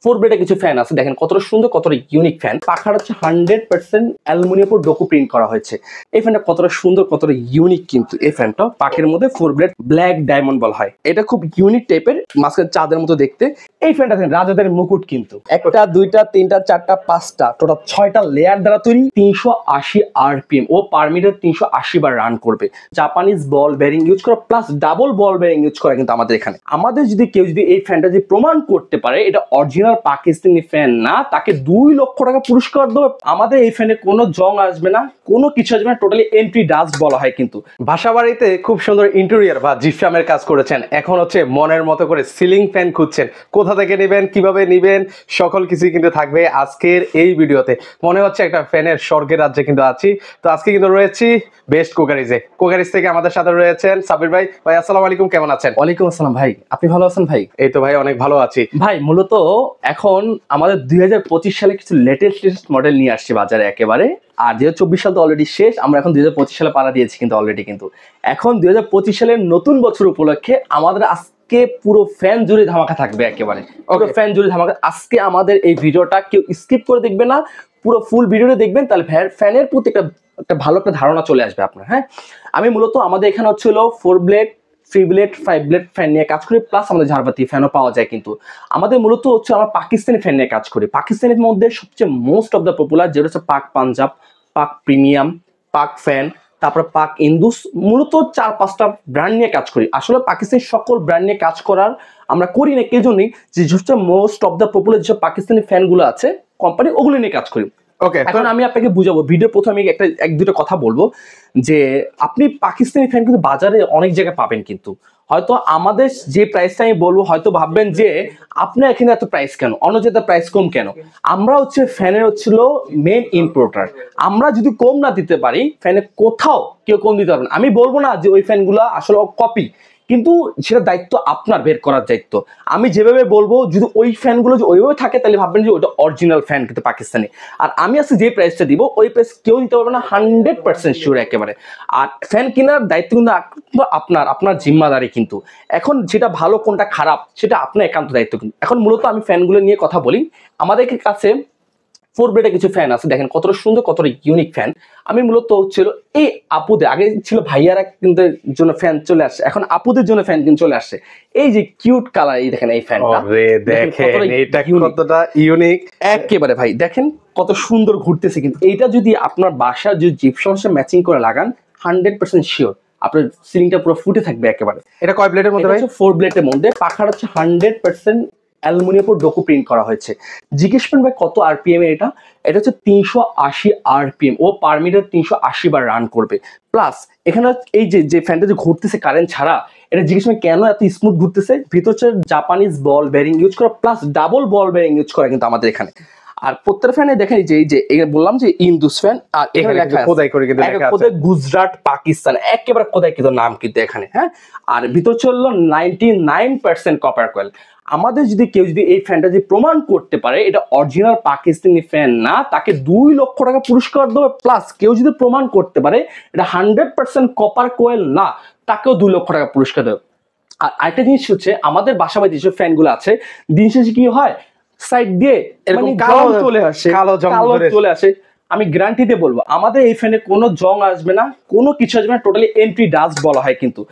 Four ব্লেডে কিছু fan আছে, দেখেন কতটা সুন্দর, কতটা ইউনিক ফ্যান। পাখার হচ্ছে 100% অ্যালুমিনিয়াম উপর ডোকো প্রিন্ট করা হয়েছে। এই ফ্যানটা কতটা সুন্দর, কতটা ইউনিক কিন্তু এই ফ্যানটা। পাখের মধ্যে ফোর ব্লেড ব্ল্যাক ডায়মন্ড বলা হয়, এটা খুব ইউনিক টাইপের, মাঝখানে চাঁদের মতো দেখতে। এই ফ্যানটা দেখেন রাজাদের মুকুট কিন্তু, একটা দুইটা তিনটা চারটা পাঁচটা টোটাল 6টা লেয়ার দ্বারা তৈরি। 380 RPM ও পার মিনিটে 380 বার রান করবে। জাপানিজ বল বেয়ারিং ইউজ করা প্লাস ডাবল বল বেয়ারিং ইউজ করা কিন্তু আমাদের এখানে। আমাদের যদি কেউ যদি এই ফ্যানটা যদি প্রমাণ করতে পারে এটা অরিজিনাল পাকিস্তানি ফ্যান না, তাকে 2 লক্ষ টাকা পুরস্কার দেবে। আমাদের এই ফ্যানে কোনো জং আসবে না, কোনো কিছু আসবে না, টোটালি এন্ট্রি ডাস্ট বলা হয় কিন্তু। বাসাবাড়িতে খুব সুন্দর ইন্টেরিয়র বা জিপসামের কাজ করেছেন, এখন হচ্ছে মনের মতো করে সিলিং ফ্যান খুঁজছেন, কোথা থেকে নেবেন, কিভাবে নেবেন, সকল কিছুই কিন্তু থাকবে আজকের এই ভিডিওতে। মনে হচ্ছে একটা ফ্যানের স্বর্গের রাজ্যে কিন্তু আছি। তো আজকে কিন্তু রয়েছি বেস্ট কুকারিজে। কুকারিজ থেকে আমাদের সাথে রয়েছেন সাবির ভাই। ভাই আসসালামু আলাইকুম, কেমন আছেন? ওয়ালাইকুম আসসালাম ভাই, আপনি ভালো আছেন ভাই? এই তো ভাই অনেক ভালো আছি ভাই। মূলত এখন আমাদের 2025 সালে কিছু লেটেস্ট মডেল নিয়ে আসছে বাজারে একেবারে। আর 2024 সাল তো অলরেডি শেষ, আমরা এখন 2025 সালে পাড়া দিয়েছি কিন্তু অলরেডি। কিন্তু এখন 2025 সালের নতুন বছর উপলক্ষে আমাদের আজকে পুরো ফ্যান জুড়ে ধামাকা থাকবে একেবারে। পুরো ফ্যান জুড়ে ধামাকা। আজকে আমাদের এই ভিডিওটা কেউ স্কিপ করে দেখবে না, পুরো ফুল ভিডিওটা দেখবেন, তাহলে ফ্যানের প্রতি একটা ভালো একটা ধারণা চলে আসবে আপনার। হ্যাঁ, আমি মূলত আমাদের এখানে হচ্ছিল 4 ব্লেড 3 ব্লেড 5 ব্লেড ফ্যান নিয়ে কাজ করি, প্লাস আমাদের ঝাড়বাতি ফ্যানও পাওয়া যায় কিন্তু। আমাদের মূলত হচ্ছে আমরা পাকিস্তানি ফ্যান নিয়ে কাজ করি। পাকিস্তানের মধ্যে সবচেয়ে মোস্ট অফ দ্য পপুলার যেটা হচ্ছে পাক পাঞ্জাব, পাক প্রিমিয়াম, পাক ফ্যান, তারপরে পাক ইন্দুস। মূলত 4-5টা ব্র্যান্ড নিয়ে কাজ করি। আসলে পাকিস্তানের সকল ব্র্যান্ড নিয়ে কাজ করার আমরা করি না এই জন্যই যে হচ্ছে মোস্ট অফ দ্য পপুলার যেসব পাকিস্তানি ফ্যানগুলো আছে কোম্পানি, ওগুলো নিয়ে কাজ করি। ওকে, এখন আমি আপনাকে বুঝাবো, ভিডিও প্রথমে আমি এক দুটো কথা বলবো যে আপনি পাকিস্তানি ফ্যান কিন্তু বাজারে অনেক জায়গায় পাবেন কিন্তু। হয়তো আমাদের যে প্রাইসটা আমি বলবো হয়তো ভাববেন যে আপনার এখানে এত প্রাইস কেন, অন্য জায়গায় প্রাইস কম কেন। আমরা হচ্ছে ফ্যানের হচ্ছিল মেন ইম্পোর্টার। আমরা যদি কম না দিতে পারি ফ্যানে কোথাও কেউ কম দিতে পারবে না। আমি বলবো না যে ওই ফ্যানগুলো আসলে কপি, কিন্তু সেটা দায়িত্ব আপনার বের করার দায়িত্ব। আমি যেভাবে বলবো যদি ওই ফ্যানগুলো যদি ওইভাবে থাকে তাহলে ভাববেন যে ওইটা অরিজিনাল ফ্যান কিন্তু পাকিস্তানি। আর আমি আজকে যে প্রাইসটা দিব ওই প্রাইস কেউ দিতে পারবে না, 100% শিওর একেবারে। আর ফ্যান কেনার দায়িত্ব কিন্তু আপনার জিম্মাদারি কিন্তু। এখন যেটা ভালো কোনটা খারাপ সেটা আপনার একান্ত দায়িত্ব কিন্তু। এখন মূলত আমি ফ্যানগুলো নিয়ে কথা বলি। আমাদের কাছে 4 ব্লেডে কিছু ফ্যান আছে, দেখেন কতটা সুন্দর, কতটা ইউনিক ফ্যান। আমি মূলত হচ্ছিল এই আপুদের, আগে ছিল ভাইয়ারা কিন্তু জন্য ফ্যান চলে আসছে, এখন আপুদের জন্য ফ্যান কিন্তু চলে আসছে। এই যে কিউট কালার, এই দেখেন এই ফ্যানটা, দেখেন এটা কতটা ইউনিক একেবারে ভাই। দেখেন কত সুন্দর ঘুরতেছে কিন্তু। এইটা যদি আপনার বাসার যদি জিপসামের সাথে ম্যাচিং করে লাগান 100% শিওর আপনার সিলিংটা পুরো ফুটে থাকবে একেবারে। এটা কয় ব্লেডের মধ্যে ভাই? 4 ব্লেডের মধ্যে। পাখার হচ্ছে 100% অ্যালুমিনিয়াম উপর ডোকো প্রিন্ট করা হয়েছে। জিজ্ঞেস করেন ভাই কত আরপিএম এটা হচ্ছে 380 RPM ও পার মিনিটে 380 বার রান করবে। প্লাস এখানে এই যে ফ্যানটা যে ঘুরতেছে কারেন্ট ছাড়া, এটা জিজ্ঞেস করেন কেন এত স্মুথ ঘুরতেছে, ভিতর হচ্ছে জাপানিজ বল বেয়ারিং ইউজ করা প্লাস ডাবল বল বেয়ারিং ইউজ করা কিন্তু আমাদের এখানে। আর প্রত্যেকটা ফ্যানে দেখেন যে বললাম যে ইন্দুস ফ্যান, আর এখানে লেখা আছে খোদাই করে কিন্তু লেখা আছে গুজরাট পাকিস্তান, একেবারে খোদাই কিন্তু নাম কিন্তু এখানে। হ্যাঁ, আর ভিতর চললো 99% কপার কয়েল। আমাদের যদি কেউ যদি এই ফ্যানটা যদি প্রমাণ করতে পারে এটা অরিজিনাল পাকিস্তানি ফ্যান না, তাকে 2 লক্ষ টাকা পুরস্কার দেবে। প্লাস কেউ যদি প্রমাণ করতে পারে এটা 100% কপার কোয়েল না, তাকেও 2 লক্ষ টাকা পুরস্কার দেবে। আর আরেকটা জিনিস হচ্ছে আমাদের বাসাবাড়ি যেসব ফ্যানগুলো আছে দিন শেষে কি হয়, সাইড দিয়ে এরকম কালো চলে আসে, কালো চলে আসে। আমি গ্যারান্টিতে বলবো আমাদের এই ফ্যানে কোনো জং আসবে না, কোনো কিছু আসবে না, টোটালি এন্ট্রি ডাস্ট বলা হয় কিন্তু।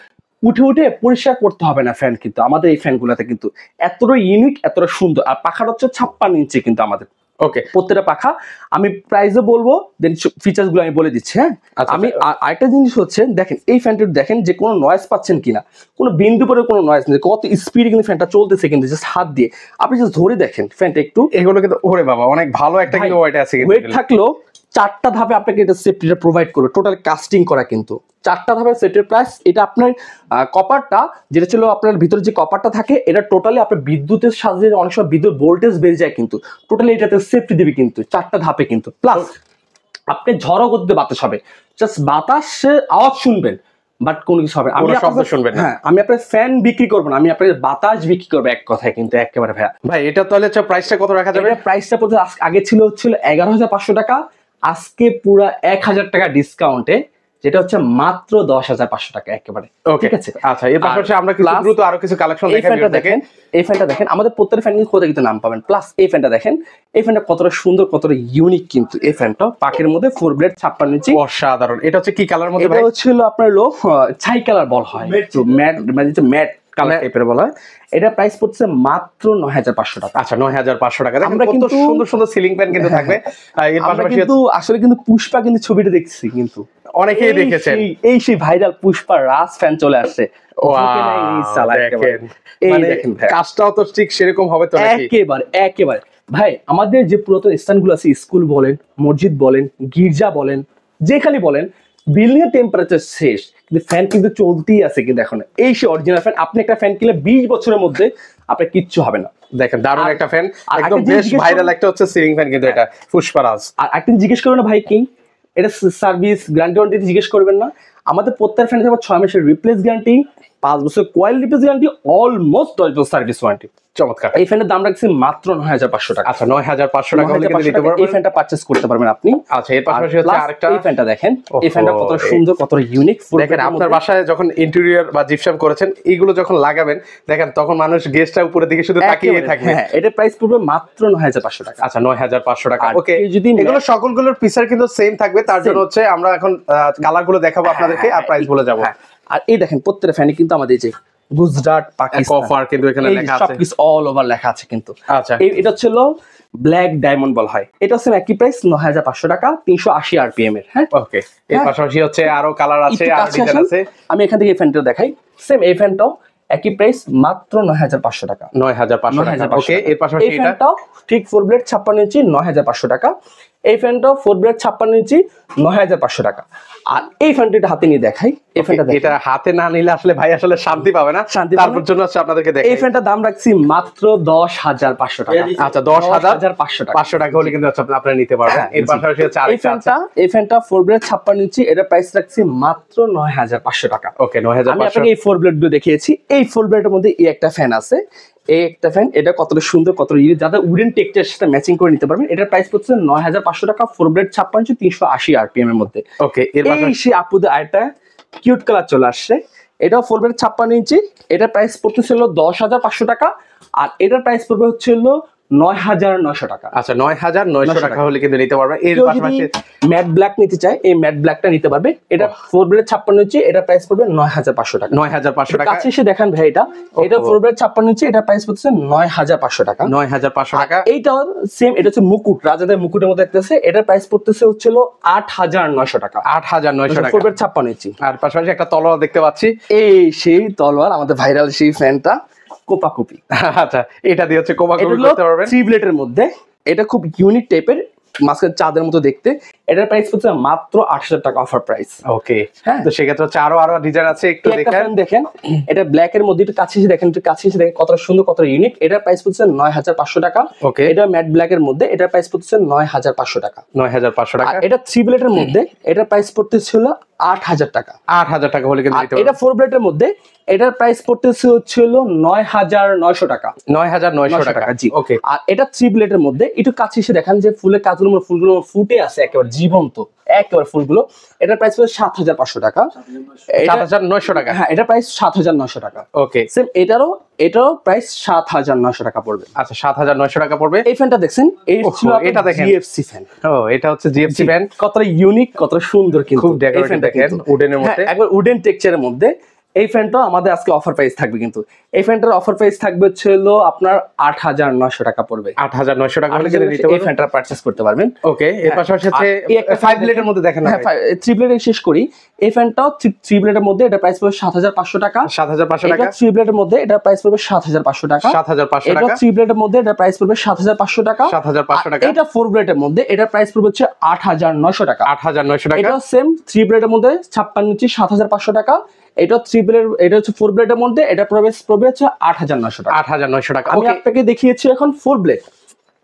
উঠে পরিষ্কার করতে হবে না ফ্যান কিন্তু আমাদের এই ফ্যানগুলোতে কিন্তু। এতটা ইউনিক, এতটা সুন্দর। আর পাখাটা হচ্ছে 56 ইঞ্চি কিন্তু আমাদের। ওকে, প্রত্যেকটা পাখা আমি প্রাইসও বলবো, দেন ফিচার্স গুলো আমি বলে দিচ্ছি। হ্যাঁ, আমি আরেকটা জিনিস হচ্ছে দেখেন এই ফ্যানটা দেখেন যে কোনো নয়েজ পাচ্ছেন কিনা, কোনো বিন্দু পরে কোনো নয়েজ নেই, কত স্পিডে কিন্তু ফ্যানটা চলতেছে কিন্তু জাস্ট হাত দিয়ে আপনি জাস্ট ধরে দেখেন ফ্যানটা একটু। এগুলো কিন্তু ওরে বাবা অনেক ভালো একটা কিন্তু ওয়েট আছে, ওয়েট থাকলো 4টা ধাপে আপনাকে এটা সেফটিটা প্রোভাইড করবে, টোটাল কাস্টিং করা কিন্তু 4টা ধাপের সেটের প্রাইস। এটা আপনার কপারটা যেটা ছিল আপনার ভিতরে যে কপারটা থাকে এটা টোটালি আপনার বিদ্যুতের সাহায্যে অনেক সময় বিদ্যুৎ ভোল্টেজ বেড়ে যায় কিন্তু, টোটালি এটাতে সেফটি দেবে কিন্তু 4টা ধাপে কিন্তু। প্লাস আপনি ঝড়ও করতে বাতাস হবে, জাস্ট বাতাসের আওয়াজ শুনবেন বাট কোনো কিছু হবে আমি শব্দ শুনবেন। হ্যাঁ, আমি আপনার ফ্যান বিক্রি করবো না, আমি আপনার বাতাস বিক্রি করবো এক কথায় কিন্তু একেবারে। ভাই এটা তাহলে প্রাইসটা কত রাখা যাবে? প্রাইসটা আগে ছিল 11,500 টাকা, আজকে পুরো 1,000 টাকা ডিসকাউন্টে যেটা হচ্ছে মাত্র 10,500 টাকা একেবারে। ঠিক আছে, আচ্ছা এর পাশাপাশি আমরা কিছু দ্রুত আরো কিছু কালেকশন এই ফ্যানটা দেখেন, এই ফ্যানটা দেখেন, আমাদের প্রত্যেকটা ফ্যান কিন্তু কোথায় কিন্তু নাম পাবেন। প্লাস এই ফ্যানটা দেখেন, এই ফ্যানটা কতটা সুন্দর, কতটা ইউনিক কিন্তু এই ফ্যানটা, পাকের মধ্যে 4 ব্লেড 56 ইঞ্চি, অসাধারণ। এটা হচ্ছে কি কালার মধ্যে এটা ভাই? হচ্ছে আপনার ছাই কালার বল হয়, একটু ম্যাট, মানে যে ম্যাট কালার টাইপের বলা হয়। এটা প্রাইস পড়ছে মাত্র 9,500 টাকা। আচ্ছা 9,500 টাকা। দেখেন আমরা কত কিন্তু সুন্দর সুন্দর সিলিং ফ্যান কিন্তু থাকবে। এর আমরা পাশাপাশি কিন্তু আসলে কিন্তু পুষ্পা কিন্তু ছবিটা দেখছি, কিন্তু অনেকেই দেখেছেন এই সেই ভাইরাল পুষ্পা রাজ ফ্যান চলে আসছে। মানে কাজটাও তো ঠিক সেরকম হবে তো নাকি? একেবারে একেবারে ভাই, আমাদের যে পুরাতন স্থানগুলো আছে, স্কুল বলেন, মসজিদ বলেন, গির্জা বলেন, যেখানে বলেন, বিল্ডিং এর টেম্পারেচার শেষ, কিন্তু ফ্যান কিন্তু চলতেই আছে কিন্তু এখন। এই সে অরিজিনাল ফ্যান, আপনি একটা ফ্যান কিনলে 20 বছরের মধ্যে আপনার কিচ্ছু হবে না। দেখেন দারুণ একটা ফ্যান, একদম বেশ ভাইরাল একটা হচ্ছে সিলিং ফ্যান কিন্তু এটা পুষ্পারাজ। আর একদিন জিজ্ঞেস করবেন না ভাই কি এটা সার্ভিস গ্যারান্টি ওয়ারেন্টি জিজ্ঞেস করবেন না। আমাদের প্রত্যেক ফ্যান 6 মাসের রিপ্লেস গ্যারান্টি, 5 বছর কয়েল রিপ্লেস গ্যারান্টি, অলমোস্ট 10 বছর সার্ভিস ওয়ারেন্টি। চমৎকার। এই ফ্যানের দাম রাখছি মাত্র 9,500 টাকা। আচ্ছা 9,500 টাকা হলে কিন্তু নিতে পারবেন, এই ফ্যানটা পারচেজ করতে পারবেন আপনি। আচ্ছা এর পাশাপাশি হচ্ছে আরেকটা, এই ফ্যানটা দেখেন, এই ফ্যানটা কত সুন্দর, কত ইউনিক। দেখেন আপনার বাসায় যখন ইন্টেরিয়র বা জিপসাম করেছেন, এইগুলো যখন লাগাবেন, দেখেন তখন মানুষ গেস্টটা উপরের দিকে শুধু তাকিয়ে থাকবে। হ্যাঁ, এটা প্রাইস পড়বে মাত্র 9,500 টাকা। আচ্ছা 9,500 টাকা। ওকে, যদি এগুলো সকলগুলোর পিসার কিন্তু সেম থাকবে, তার জন্য হচ্ছে আমরা এখন কালার গুলো দেখাবো আপনাদেরকে আর প্রাইস বলে যাবো। আর এই দেখেন প্রত্যেকটা ফ্যানে কিন্তু আমাদের যে গুজরাট, পাকিস্তান, অফার কিন্তু এখানে লেখা আছে, সবকিছু অল ওভার লেখা আছে কিন্তু। আচ্ছা এটা ছিল ব্ল্যাক ডায়মন্ড বল হয়, এটা হচ্ছে একই প্রাইস 9,500 টাকা, 380 আরপিএম এর। হ্যাঁ, ওকে। এর পাশাপাশি হচ্ছে আরো কালার আছে, আর ডিজাইন আছে। আমি এখান থেকে এই ফ্যানটা দেখাই, সেম এই ফ্যানটাও একই প্রাইস মাত্র 9,500 টাকা। 9,500 টাকা। ওকে, এর পাশাপাশি এই ফ্যানটাও ঠিক 4 ব্লেড 56 ইঞ্চি, 9,500 টাকা। এই ফ্যানটাও 4 ব্লেড 56 ইঞ্চি, 9,500 টাকা। আর এই ফ্যানটা হাতে নিয়ে দেখাই, এই ফ্যানটা এটা হাতে না নিলে আসলে ভাই আসলে শান্তি পাবে না, তারপর জন্য হচ্ছে আপনাদেরকে দেখাই। এই ফ্যানটার দাম রাখছি মাত্র 10,500 টাকা। আচ্ছা 10,500 টাকা, 500 টাকা হলে কিন্তু আপনারা নিতে পারবেন। এর পাশাপাশি হচ্ছে আরেকটা আছে, এই ফ্যানটা 4 ব্লেড 56 ইঞ্চি, এটা প্রাইস রাখছি মাত্র 9,500 টাকা। ওকে 9,500। আমি আপনাকে এই 4 ব্লেড গুলো দেখিয়েছি। এই 4 ব্লেডের মধ্যে এই একটা ফ্যান আছে, এই একটা ফ্যান, এটা কতটা সুন্দর, কতটা ইউনিক, যাদের উডেন টেক্সচারের সাথে ম্যাচিং করে নিতে পারবেন। এটার প্রাইস পড়ছে 9,500 টাকা, 4 ব্লেড 56 ইঞ্চি, 380 আরপিএম এর মধ্যে। ওকে, এর পাশাপাশি সেই আপুদের আরেকটা কিউট কালার চলে আসছে, এটাও 4 ব্লেড 56 ইঞ্চি, এটার প্রাইস পড়তেছিল 10,500 টাকা, আর এটার প্রাইস পড়বে হচ্ছিল 9,900 টাকা। আচ্ছা 9,900 টাকা হলে কিন্তু নিতে পারবে। এর পাশাপাশি ম্যাট ব্ল্যাক নিতে চাই, এই ম্যাট ব্ল্যাকটা নিতে পারবে। এটা 4 ব্লেড 56 ইঞ্চি, এটা প্রাইস পড়বে 9,500 টাকা। 9,500 টাকা। কাছে এসে দেখেন ভাই, এটা 4 ব্লেড 56 ইঞ্চি, এটা প্রাইস পড়ছে 9,500 টাকা। 9,500 টাকা। এইটা সেম, এটা হচ্ছে মুকুট, রাজাদের মুকুটের মধ্যে দেখতেছে, এটার প্রাইস পড়তেছে হচ্ছিল 8,900 টাকা। 8,900 টাকা 4 ব্লেড 56 ইঞ্চি। আর পাশাপাশি একটা তলোয়ার দেখতে পাচ্ছি, এই সেই তলোয়ার, আমাদের ভাইরাল সেই ফ্যানটা কোপাকুপি। আচ্ছা এটা দিয়ে হচ্ছে কোপাকুপি করতে পারবেন। 3 ব্লেডের মধ্যে, এটা খুব ইউনিক টাইপের, মাঝখানে চাঁদের মতো দেখতে। এটার প্রাইস পড়ছে মাত্র 8,000 টাকা অফার প্রাইস। ওকে, হ্যাঁ, তো সেক্ষেত্রে হচ্ছে আরো ডিজাইন আছে, একটু দেখেন। এটা ব্ল্যাক এর মধ্যে, একটু কাছে এসে দেখেন, একটু কাছে এসে দেখেন কতটা সুন্দর, কতটা ইউনিক। এটার প্রাইস পড়ছে 9,500 টাকা। ওকে, এটা ম্যাট ব্ল্যাক এর মধ্যে, এটার প্রাইস পড়ছে 9,500 টাকা। 9,500 টাকা। এটা 3 ব্লেডের মধ্যে, এটার প্রাইস পড়তেছিল 8,000 টাকা। 8,000 টাকা হলে কিন্তু নিতে পারবেন। এটা 4 ব্লেডের মধ্যে, এটার প্রাইস পড়তেছে হচ্ছিল 9,900 টাকা। 9,900 টাকা, জি। ওকে। আর এটা 3 ব্লেডের মধ্যে, একটু কাছে এসে দেখেন যে ফুলের কাজগুলো, ফুলগুলো ফুটে আছে একেবারে জীবন্ত, একেবারে ফুলগুলো। এটার প্রাইস পড়ছে 7,500 টাকা। 7,900 টাকা। হ্যাঁ, এটা প্রাইস 7,900 টাকা। ওকে, সেম এটারও প্রাইস 7,900 টাকা পড়বে। আচ্ছা 7,900 টাকা পড়বে। এই ফ্যানটা দেখছেন, এই ছিল এটা দেখেন, জিএফসি ফ্যান। ও এটা হচ্ছে জিএফসি ফ্যান, কতটা ইউনিক, কতটা সুন্দর, কিন্তু খুব ডেকোরেটিভ দেখেন, উডেনের মধ্যে, একবার উডেন টেক্সচারের মধ্যে। এই ফ্যানটা আমাদের আজকে অফার প্রাইস থাকবে, কিন্তু এই ফ্যানটার অফার প্রাইস থাকবে ছিল আপনার 8,900 টাকা পড়বে। 8,900 টাকা হলে কিন্তু নিতে এই পারবেন, ফ্যানটা পারচেজ করতে পারবেন। ওকে। এর পাশাপাশি হচ্ছে এই একটা 5 ব্লেডের মধ্যে দেখেন, হ্যাঁ 3 ব্লেডের শেষ করি। এই ফ্যানটাও 3 ব্লেডের মধ্যে, এটা প্রাইস পড়বে 7,500 টাকা। 7,500 টাকা। এটা 3 ব্লেডের মধ্যে, এটা প্রাইস পড়বে 7,500 টাকা। 7,500 এটা টাকা। 3 ব্লেডের মধ্যে, এটা প্রাইস পড়বে 7,500 টাকা। 7,500 টাকা। এটা 4 ব্লেডের মধ্যে, এটা প্রাইস পড়বে হচ্ছে 8,900 টাকা। 8,900 টাকা। এটা সেম 3 ব্লেডের মধ্যে 56 ইঞ্চি, 7,500 টাকা। এটা 3 ব্লেড, এটা হচ্ছে 4 ব্লেডের মধ্যে, এটা পড়বে হচ্ছে 8,900 টাকা। 8,900 টাকা। আমি আপনাকে দেখিয়েছি এখন 4 ব্লেড।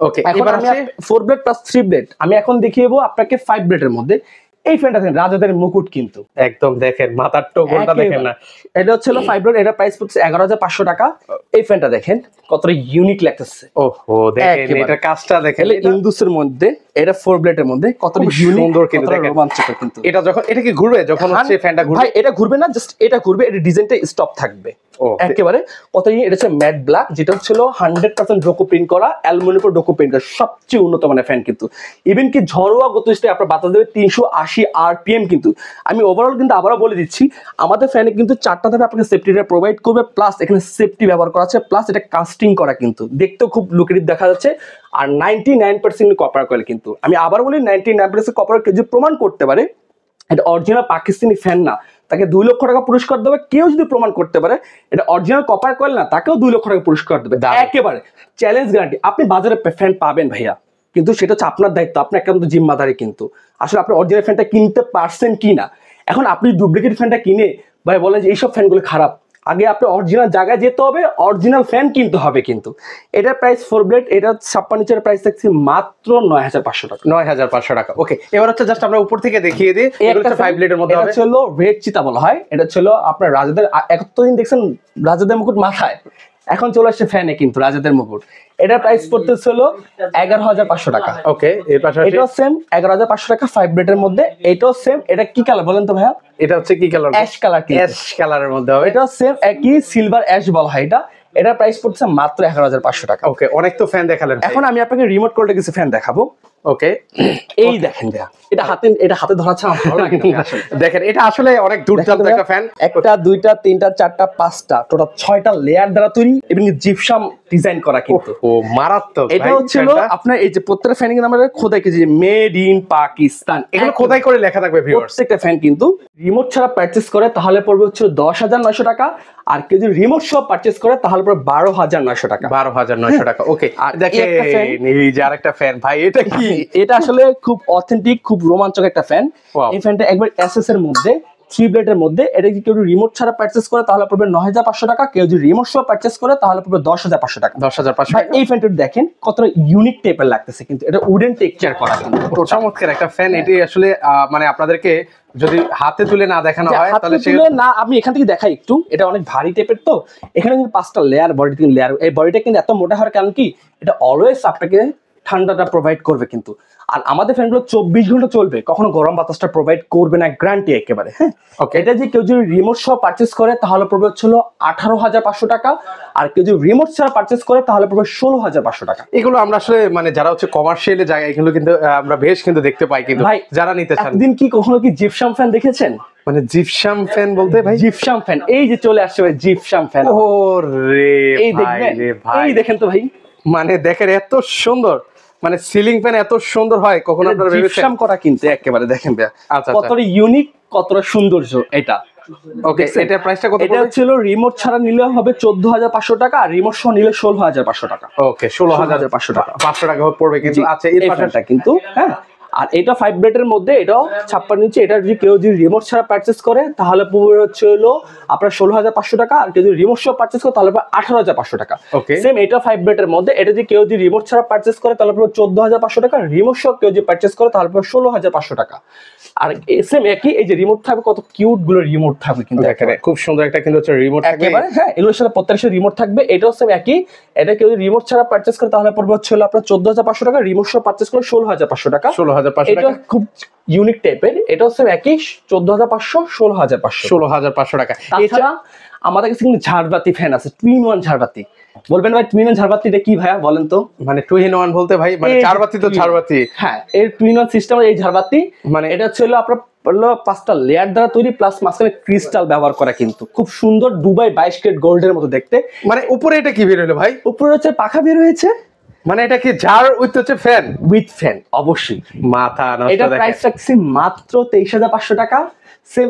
ওকে, এখন এবার আমি আছে 4 ব্লেড প্লাস 3 ব্লেড, আমি এখন দেখিয়ে দেবো আপনাকে 5 ব্লেডের মধ্যে। এই ফ্যানটা দেখেন রাজাদের মুকুট কিন্তু একদম দেখেন মাথার টোকনটা দেখেন না। এটা হচ্ছে ফাইব্রোড, এটা প্রাইস পড়ছে 11,500 টাকা। এই ফ্যানটা দেখেন কতটা ইউনিক লাগতেছে। ওহো দেখেন একেবারে। এটা কাজটা দেখেন, এটা ইন্দুসের মধ্যে, এটা 4 ব্লেডের মধ্যে কতটা খুব ইউনিক, সুন্দর কিন্তু কতটা দেখেন। রোমাঞ্চকর কিন্তু। এটা যখন এটা কি ঘুরবে যখন হচ্ছে ফ্যানটা ঘুরবে? ভাই এটা ঘুরবে না, জাস্ট এটা ঘুরবে, এটা ডিজাইনটা স্টপ থাকবে ও একেবারে। কত এটা হচ্ছে ম্যাট ব্ল্যাক, যেটা হচ্ছিল 100% ডোকো প্রিন্ট করা, অ্যালুমিনিয়াম ডোকো প্রিন্ট করা, সবচেয়ে উন্নত মানের ফ্যান কিন্তু। ইভেন কি ঝড়োয়া গতিতে আপনার বাতাস দেবে 380 আরপিএম কিন্তু। আমি ওভারঅল কিন্তু আবারও বলে দিচ্ছি, আমাদের ফ্যানে কিন্তু 4টা ধাপে আপনাকে সেফটিটা প্রোভাইড করবে, প্লাস এখানে সেফটি ব্যবহার করা আছে, প্লাস এটা কাস্টিং করা কিন্তু, দেখতেও খুব লুকেটিভ দেখা যাচ্ছে। আর 99% কপার কয়েল কিন্তু। আমি আবার বলি 99% কপার কেউ যদি প্রমাণ করতে পারে এটা অরিজিনাল পাকিস্তানি ফ্যান না, তাকে 2 লক্ষ টাকা পুরস্কার দেবে। কেউ যদি প্রমাণ করতে পারে এটা অরিজিনাল কপার কয়েল না, তাকেও 2 লক্ষ টাকা পুরস্কার দেবে। একেবারে চ্যালেঞ্জ গ্যারান্টি। আপনি বাজারে ফ্যান পাবেন ভাইয়া, কিন্তু সেটা হচ্ছে আপনার দায়িত্ব, আপনার একান্ত জিম্মাদারি কিন্তু। আসলে আপনি অরিজিনাল ফ্যানটা কিনতে পারছেন কি না। এখন আপনি ডুপ্লিকেট ফ্যানটা কিনে ভাই বলেন যে এইসব ফ্যানগুলো খারাপ, আগে আপনি অরিজিনাল জায়গায় যেতে হবে, অরিজিনাল ফ্যান কিনতে হবে কিন্তু। এটার প্রাইস 4 ব্লেড, এটা 56 ইঞ্চের প্রাইস থাকছে মাত্র 9,500 টাকা। 9,500 টাকা। ওকে, এবার হচ্ছে জাস্ট আমরা উপর থেকে দেখিয়ে দিই, এগুলো হচ্ছে 5 ব্লেডের মধ্যে হবে। এটা ছিল রেড চিতা বলা হয়, এটা ছিল আপনার রাজাদের। এতদিন দেখছেন রাজাদের মুকুট মাথায়, এখন চলে আসছে ফ্যানে কিন্তু রাজাদের মুকুট। এটার প্রাইস পড়তেছিল 11,500 টাকা। ওকে, এর পাশাপাশি এটাও সেম 11,500 টাকা 5 ব্লেডের মধ্যে। এটাও সেম। এটা কি কালার বলেন তো ভাইয়া? এটা হচ্ছে কি কালার? Ash colour. অ্যাশ কালারের মধ্যে হবে। এটাও সেম একই সিলভার অ্যাশ বলা হয় এটা। এটার প্রাইস পড়ছে মাত্র 11,500 টাকা। ওকে, অনেক তো ফ্যান দেখালেন। এখন আমি আপনাকে রিমোট কন্ট্রোলে কিছু ফ্যান দেখাবো। ওকে, এই দেখেন ভাইয়া, এটা হাতে ধরা ছাড়া ভালো লাগে না আসলে। দেখেন এটা আসলে অনেক দুর্দান্ত একটা ফ্যান। একটা, দুইটা, তিনটা, চারটা, পাঁচটা, টোটাল 6টা লেয়ার দ্বারা তৈরি এবং জিপসাম ডিজাইন করা কিন্তু। ও মারাত্মক। এটা হচ্ছিল আপনার এই যে প্রত্যেকটা ফ্যান কিন্তু আমরা খোদাই করেছি মেড ইন পাকিস্তান, এগুলো খোদাই করে লেখা থাকবে ভিউয়ার্স। প্রত্যেকটা ফ্যান কিন্তু। রিমোট ছাড়া পারচেজ করে তাহলে পড়বে হচ্ছে 10,900 টাকা, আর কেউ যদি রিমোট সহ পারচেজ করে তাহলে পড়বে 12,900 টাকা। 12,900 টাকা। ওকে, আর দেখেন এই যে আরেকটা ফ্যান ভাই, এটা কি? এটা আসলে খুব অথেন্টিক, খুব রোমাঞ্চক একটা ফ্যান। এই ফ্যানটা একবার এসএস এর মধ্যে 3 ব্লেডের মধ্যে। এটা যদি কেউ রিমোট ছাড়া পারচেজ করে তাহলে পড়বে 9,500 টাকা, কেউ যদি রিমোট সহ পারচেজ করে তাহলে পড়বে 10,500 টাকা। 10,500 ভাই টাকা। এই ফ্যানটা দেখেন কতটা ইউনিক টাইপের লাগতেছে কিন্তু, এটা উডেন টেক্সচার করা কিন্তু। চমৎকার একটা ফ্যান। এটি আসলে মানে আপনাদেরকে যদি হাতে তুলে না দেখানো হয় তাহলে সে না, আমি এখান থেকে দেখাই একটু। এটা অনেক ভারী টাইপের, তো এখানে কিন্তু 5টা লেয়ার, বডি 3 লেয়ার। এই বডিটা কিন্তু এত মোটা হওয়ার কারণ কি, এটা অলওয়েজ আপনাকে ঠান্ডাটা প্রোভাইড করবে কিন্তু। আর আমাদের ফ্যানগুলো 24 ঘন্টা চলবে, কখনো গরম বাতাসটা প্রোভাইড করবে না, গ্যারান্টি একেবারে। হ্যাঁ, এটা যে কেউ যদি রিমোট সহ পারচেজ করে তাহলে পড়বে হচ্ছিল 18,500 টাকা, আর কেউ যদি রিমোট ছাড়া পারচেজ করে তাহলে পড়বে 16,500 টাকা। এগুলো আমরা আসলে মানে যারা হচ্ছে কমার্শিয়াল জায়গায় এগুলো কিন্তু আমরা বেশ কিন্তু দেখতে পাই কিন্তু, ভাই যারা নিতে চান। একদিন কি কখনো কি জিপসাম ফ্যান দেখেছেন? মানে জিপসাম ফ্যান বলতে ভাই? জিপসাম ফ্যান, এই যে চলে আসছে ভাই জিপসাম ফ্যান। ওরে এই ভাই দেখবেন, রে ভাই, এই দেখেন তো ভাই, মানে দেখেন এত সুন্দর, মানে সিলিং ফ্যান এত সুন্দর হয় কখনো আপনারা ভেবেছেন? জিপসাম করা কিন্তু একেবারে দেখেন ভাই আচ্ছা, কতটা ইউনিক, কতটা সৌন্দর্য এটা। ওকে, এটা প্রাইসটা কত এটা পড়বে? ছিল রিমোট ছাড়া নিলে হবে 14,500 টাকা, আর রিমোট সহ নিলে 16,500 টাকা। ওকে, 16,500 টাকা, 500 টাকা পড়বে কিন্তু। আচ্ছা, এর এই পাশে ফ্যানটা কিন্তু, হ্যাঁ। আর এটা 5 ব্লেডের মধ্যে, এটাও 56 ইঞ্চি। এটা যদি কেউ যদি রিমোট ছাড়া পারচেজ করে তাহলে পড়বে হচ্ছে হলো আপনার 16,500 টাকা, আর কেউ যদি রিমোট সহ পারচেজ করে তাহলে 18,500 টাকা। ওকে, সেম এটা 5 ব্লেডের মধ্যে, এটা যদি কেউ যদি রিমোট ছাড়া পারচেজ করে তাহলে পড়বে 14,500 টাকা, রিমোট সহ কেউ যদি পারচেজ করে তাহলে পড়বে 16,500 টাকা। আর সেম একই, এই যে রিমোট থাকবে, কত কিউট গুলো রিমোট থাকবে কিন্তু, দেখেন খুব সুন্দর একটা কিন্তু হচ্ছে রিমোট থাকবে একেবারে। হ্যাঁ, এগুলোর সাথে প্রত্যেকটা রিমোট থাকবে। এটাও সেম একই। এটা কেউ যদি রিমোট ছাড়া পারচেজ করে তাহলে পড়বে হচ্ছে হলো আপনার 14,500 টাকা, রিমোট সহ পারচেজ করে 16,500 টাকা। 16,500 এটা টাকা। খুব ইউনিক টাইপের। এটাও সেম একই 14,500, 16,500, 16,500 টাকা। তাছাড়া আমাদের কাছে কিন্তু ঝাড়বাতি ফ্যান আছে, 2-in-1 ঝাড়বাতি। বলবেন ভাই 2-in-1 ঝাড়বাতিটা কি ভাইয়া বলেন তো? মানে 2-in-1 বলতে ভাই মানে চার বাতি তো ঝাড়বাতি। হ্যাঁ, এর 2-in-1 সিস্টেমের এই ঝাড়বাতি, মানে এটা ছিল আপনার 5টা লেয়ার দ্বারা তৈরি, প্লাস মাঝখানে ক্রিস্টাল ব্যবহার করা কিন্তু। খুব সুন্দর, দুবাই 22 ক্যারেট গোল্ডের মতো দেখতে। মানে উপরে এটা কি বের হলো ভাই? উপরে হচ্ছে পাখা বের হয়েছে। মানে এটা কি ঝাড় উইথ হচ্ছে ফ্যান? উইথ ফ্যান, অবশ্যই। মাথা নষ্ট। এটা দেখেন প্রাইস রাখছি মাত্র 23,500 টাকা। সেম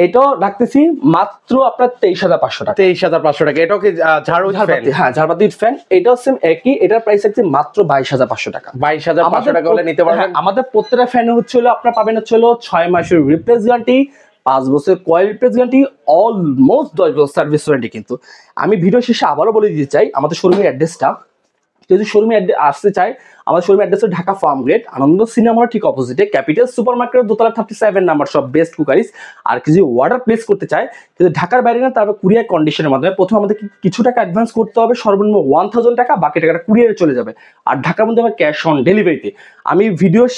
এটাও রাখতেছি মাত্র আপনার 23,500 টাকা। 23,500 টাকা। এটাও কি ঝাড় উইথ ফ্যান? হ্যাঁ, ঝাড়বাতির ফ্যান। এটাও সেম একই। এটার প্রাইস রাখছি মাত্র 22,500 টাকা। 22,500 টাকা হলে নিতে পারবেন। আমাদের প্রত্যেকটা ফ্যানে হচ্ছে হলো আপনার পাবেন হচ্ছে হলো 6 মাসের রিপ্লেস গ্যারান্টি, 5 বছরের কয়েল রিপ্লেস গ্যারান্টি, অলমোস্ট 10 বছর সার্ভিস ওয়ারেন্টি কিন্তু। আমি ভিডিও শেষে আবারও বলে দিতে চাই আমাদের শোরুমের অ্যাড্রেসটা। যদি শোরুমে আসতে চায় আমার শোরুম অ্যাড্রেস হচ্ছে ঢাকা ফার্ম গেট, আনন্দ সিনেমার ঠিক অপোজিটে, ক্যাপিটাল সুপার মার্কেটের দোতলা 37 নাম্বার সব বেস্ট কুকারিজ। আর কিছু অর্ডার প্লেস করতে চায় কিন্তু ঢাকার বাইরে না, তারপর কুরিয়ার কন্ডিশনের মাধ্যমে প্রথমে আমাদের কিছু টাকা অ্যাডভান্স করতে হবে, সর্বনিম্ন 1000 টাকা, বাকি টাকাটা কুরিয়ারে চলে যাবে। আর ঢাকার মধ্যে আমার ক্যাশ অন ডেলিভারিতে। আমি ভিডিওর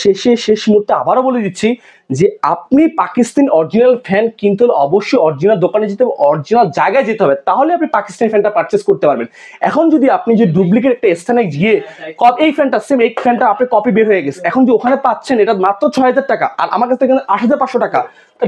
শেষ মুহূর্তে আবারও বলে দিচ্ছি যে আপনি পাকিস্তান অরিজিনাল ফ্যান কিনতে হলে অবশ্যই অরিজিনাল দোকানে যেতে হবে, অরিজিনাল জায়গায় যেতে হবে, তাহলে আপনি পাকিস্তানি ফ্যানটা পারচেস করতে পারবেন। এখন যদি আপনি যে ডুপ্লিকেট একটা স্থানে গিয়ে এই ফ্যানটা সেম, এই ফ্যানটা আপনি কপি বের হয়ে গেছে, এখন যে ওখানে পাচ্ছেন এটা মাত্র 6000 টাকা, আর আমার কাছ থেকে 8500 টাকা,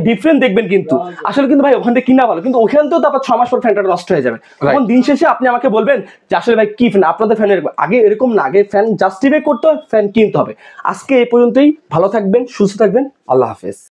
ডিফারেন্ট দেখবেন কিন্তু আসলে কিন্তু ভাই ওখান থেকে কিনা ভালো, কিন্তু ওখান থেকেও তো আপনার 6 মাস পর ফ্যানটা নষ্ট হয়ে যাবে। তখন দিন শেষে আপনি আমাকে বলবেন যে আসলে ভাই কি ফ্যান আপনাদের ফ্যানের, আগে এরকম না, আগে ফ্যান জাস্টিফাই করতে হবে, ফ্যান কিনতে হবে। আজকে এই পর্যন্তই, ভালো থাকবেন, সুস্থ থাকবেন, আল্লাহ হাফেজ।